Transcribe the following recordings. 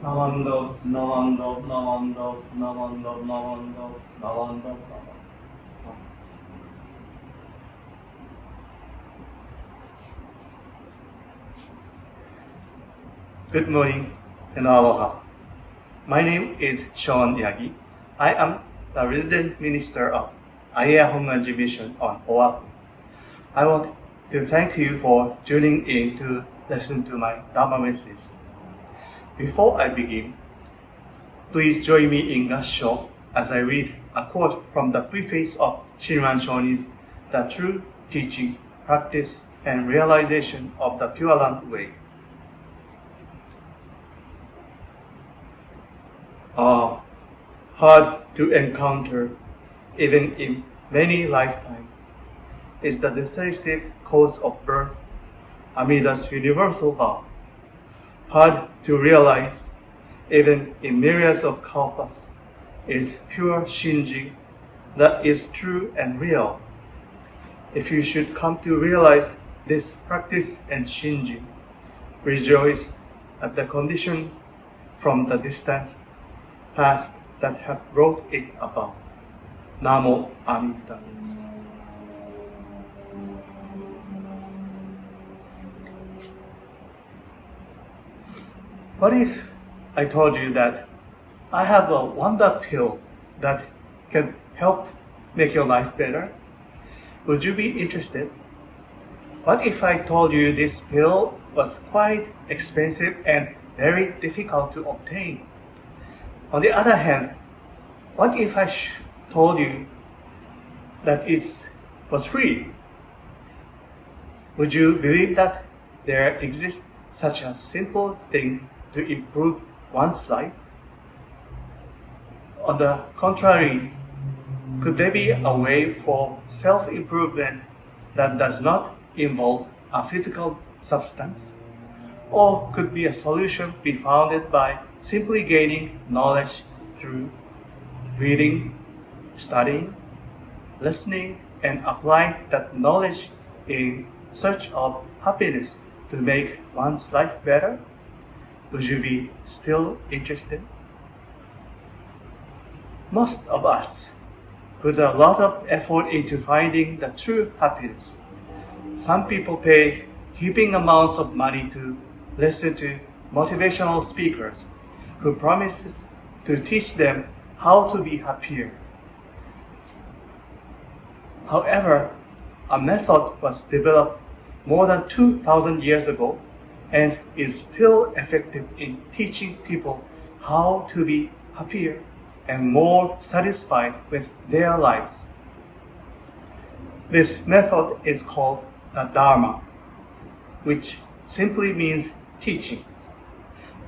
Namandos, namandos, namandos, namandos, namandos, namandos, namandos. Good morning and aloha. My name is Shawn Yagi. I am the resident minister of Aiea Hongwanji mission on Oahu. I want to thank you for tuning in to listen to my Dharma message. Before I begin, please join me in Gassho as I read a quote from the preface of Shinran Shoni's The True Teaching, Practice, and Realization of the Pure Land Way. Hard to encounter, even in many lifetimes, is the decisive cause of birth, Amida's universal vow. Hard to realize, even in myriads of kalpas, is pure Shinji that is true and real. If you should come to realize this practice and Shinji, rejoice at the condition from the distant past that have brought it about. Namo Amida Butsu. What if I told you that I have a wonder pill that can help make your life better? Would you be interested? What if I told you this pill was quite expensive and very difficult to obtain? On the other hand, what if I told you that it was free? Would you believe that there exists such a simple thing to improve one's life? On the contrary, could there be a way for self-improvement that does not involve a physical substance? Or could be a solution be founded by simply gaining knowledge through reading, studying, listening, and applying that knowledge in search of happiness to make one's life better? Would you be still interested? Most of us put a lot of effort into finding the true happiness. Some people pay heaping amounts of money to listen to motivational speakers who promises to teach them how to be happier. However, a method was developed more than 2,000 years ago and is still effective in teaching people how to be happier and more satisfied with their lives. This method is called the Dharma, which simply means teachings,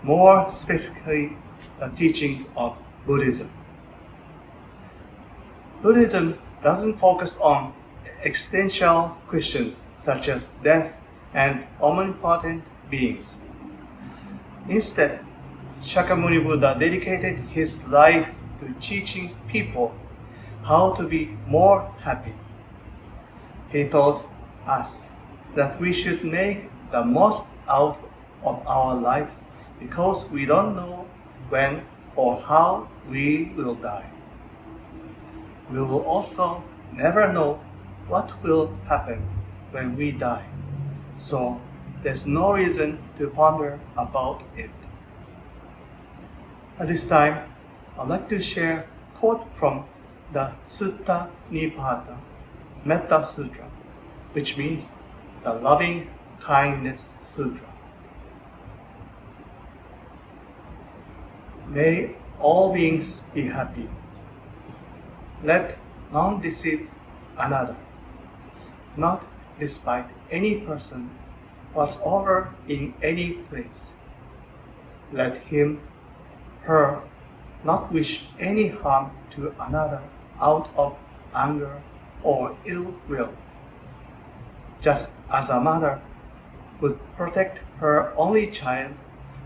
more specifically the teaching of Buddhism. Buddhism doesn't focus on existential questions such as death and omnipotent beings. Instead, Shakyamuni Buddha dedicated his life to teaching people how to be more happy. He taught us that we should make the most out of our lives because we don't know when or how we will die. We will also never know what will happen when we die, so there's no reason to ponder about it. At this time, I'd like to share a quote from the Sutta Nipata, Metta Sutra, which means the Loving Kindness Sutra. May all beings be happy. Let none deceive another, not despite any person whatsoever in any place. Let him, her, not wish any harm to another out of anger or ill will. Just as a mother would protect her only child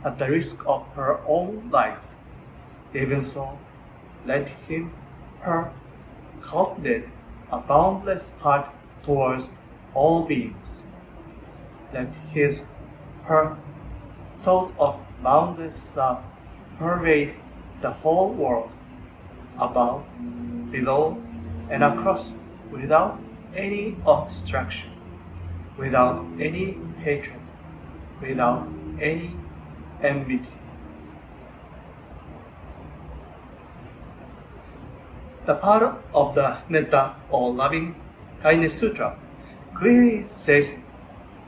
at the risk of her own life, even so, let him, her, cultivate a boundless heart towards all beings. Let his, her thought of boundless love pervade the whole world, above, below, and across, without any obstruction, without any hatred, without any enmity. The part of the Metta or Loving Kindness Sutra clearly says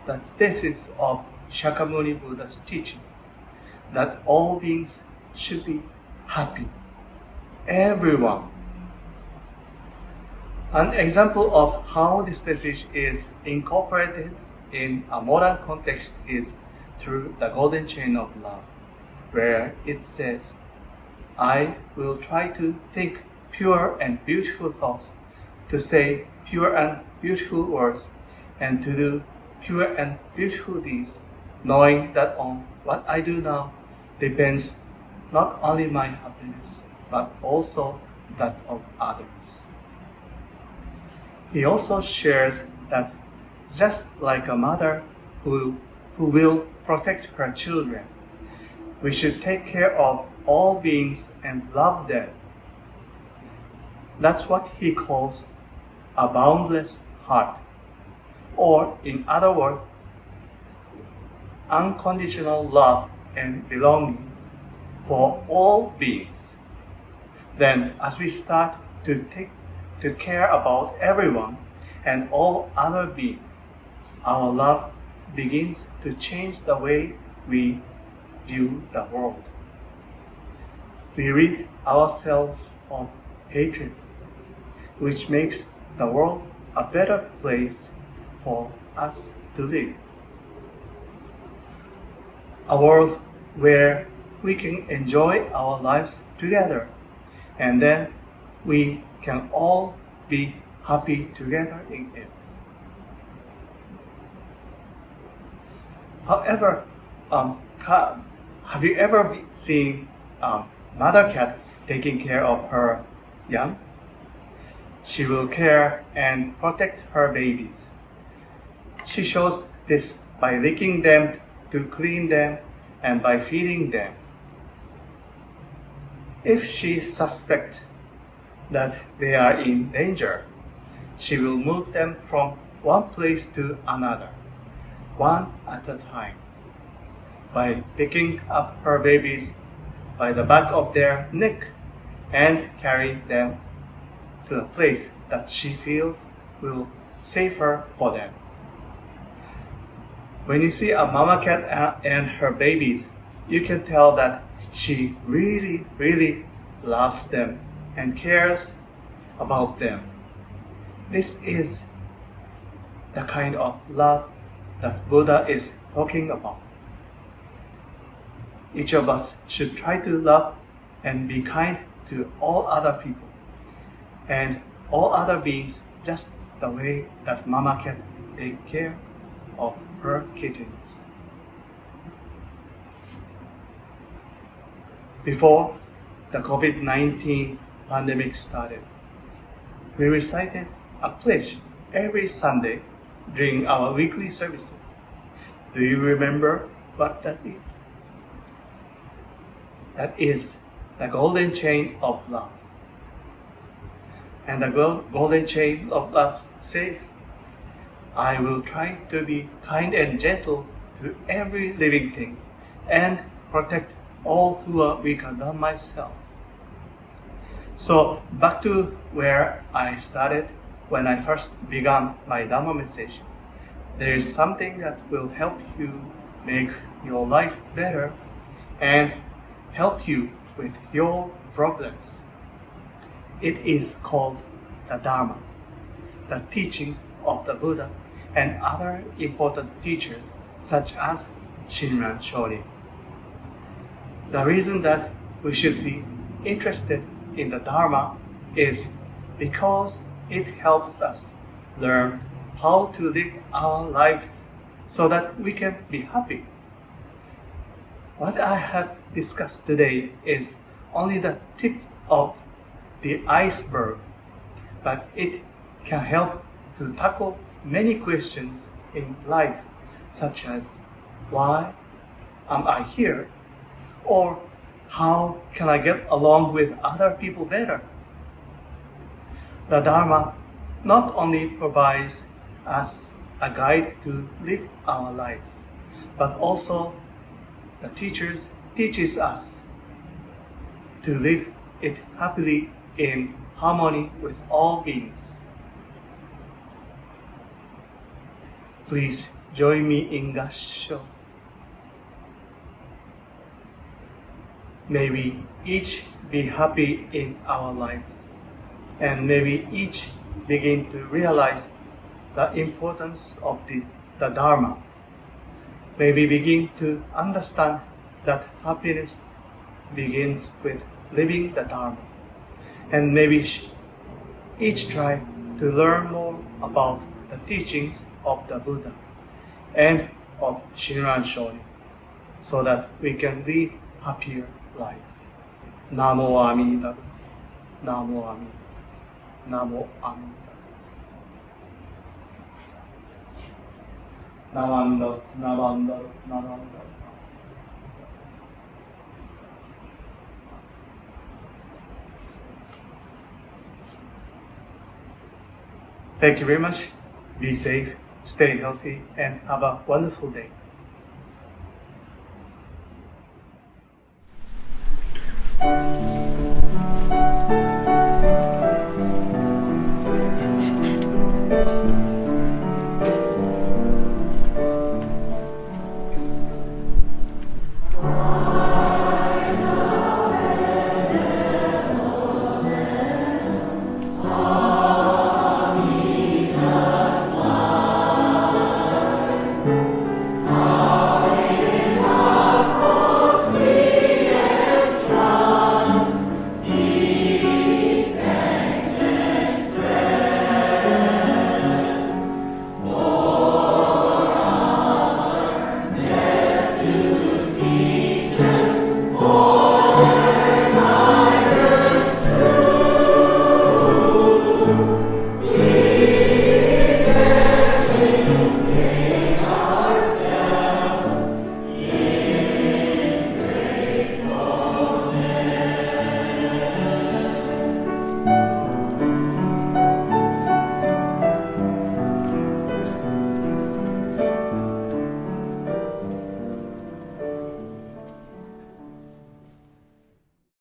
that this is of Shakyamuni Buddha's teaching, that all beings should be happy, everyone. An example of how this message is incorporated in a modern context is through the golden chain of love, where it says, I will try to think pure and beautiful thoughts, to say pure and beautiful words, and to do pure and beautiful deeds, knowing that on what I do now depends not only my happiness, but also that of others. He also shares that just like a mother who will protect her children, we should take care of all beings and love them. That's what he calls a boundless heart, or in other words, unconditional love and belongings for all beings. Then, as we start to care about everyone and all other beings, our love begins to change the way we view the world. We rid ourselves of hatred, which makes the world a better place for us to live. A world where we can enjoy our lives together, and then we can all be happy together in it. However, have you ever seen mother cat taking care of her young? She will care and protect her babies. She shows this by licking them to clean them and by feeding them. If she suspects that they are in danger, she will move them from one place to another, one at a time, by picking up her babies by the back of their neck and carry them to a place that she feels will safer for them. When you see a mama cat and her babies, you can tell that she really, really loves them and cares about them. This is the kind of love that Buddha is talking about. Each of us should try to love and be kind to all other people and all other beings just the way that Mama Cat takes care of her kittens. Before the COVID-19 pandemic started, we recited a pledge every Sunday during our weekly services. Do you remember what that is? That is the golden chain of love. And the golden chain of love says, I will try to be kind and gentle to every living thing and protect all who are weaker than myself. So back to where I started when I first began my Dharma message. There is something that will help you make your life better and help you with your problems. It is called the Dharma, the teaching of the Buddha and other important teachers such as Shinran Shorin. The reason that we should be interested in the Dharma is because it helps us learn how to live our lives so that we can be happy. What I have discussed today is only the tip of the iceberg, but it can help to tackle many questions in life, such as why am I here? Or How can I get along with other people better? The Dharma not only provides us a guide to live our lives, but also the teachers teaches us to live it happily in harmony with all beings. Please join me in Gassho. May we each be happy in our lives, and may we each begin to realize the importance of the Dharma. May we begin to understand that happiness begins with living the Dharma, and may we each try to learn more about the teachings of the Buddha and of Shinran Shonin, so that we can lead happier lives. Namo Amida Butsu. Namo Amida Butsu. Namo Amida Butsu. Namanda Butsu. Namanda Butsu. Namanda Butsu. Thank you very much. Be safe, stay healthy, and have a wonderful day.